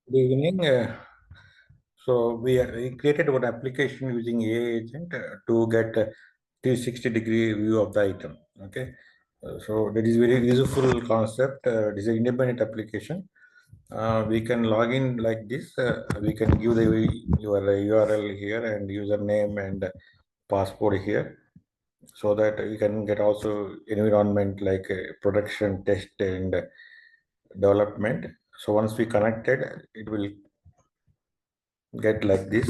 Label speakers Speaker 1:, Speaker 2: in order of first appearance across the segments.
Speaker 1: Good evening. We created one application using AI agent to get a 360-degree view of the item. Okay, so that is very useful concept. It is an independent application. We can log in like this. We can give your URL here and username and passport here, so that we can get also environment like production, test, and development. So once we connected, it will get like this.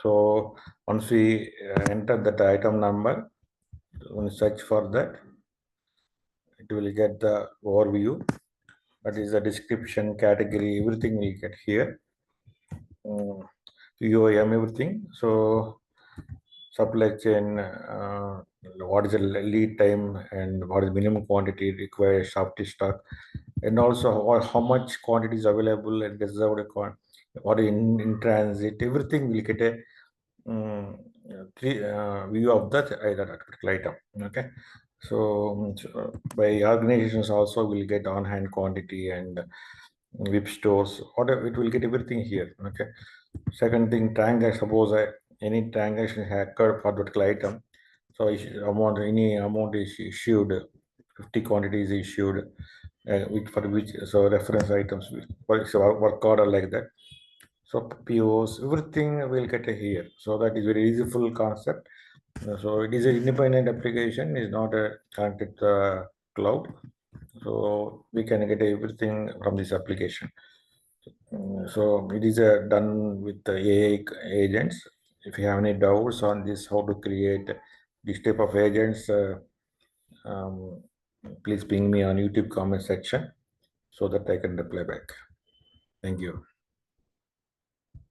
Speaker 1: So once we enter that item number, when search for that, it will get the overview. That is the description, category, everything we get here. UIM, everything. So supply chain, what is the lead time and what is minimum quantity required, shop to stock, and also how much quantity is available and reserved, what in transit, everything will get a um, view of that particular item. Okay, so by organizations also will get on hand quantity and WIP stores, whatever, it will get everything here. Okay, second thing, transaction, suppose any transaction occurred for that particular item, so any amount is issued, 50 quantities issued, which for which, so reference items, so work order like that. So POs, everything will get here. So that is very useful concept. So it is an independent application, is not a connected cloud. So we can get everything from this application. So it is done with the AI agents. If you have any doubts on this, how to create this type of agents, um, please ping me on YouTube comment section so that I can reply back. Thank you.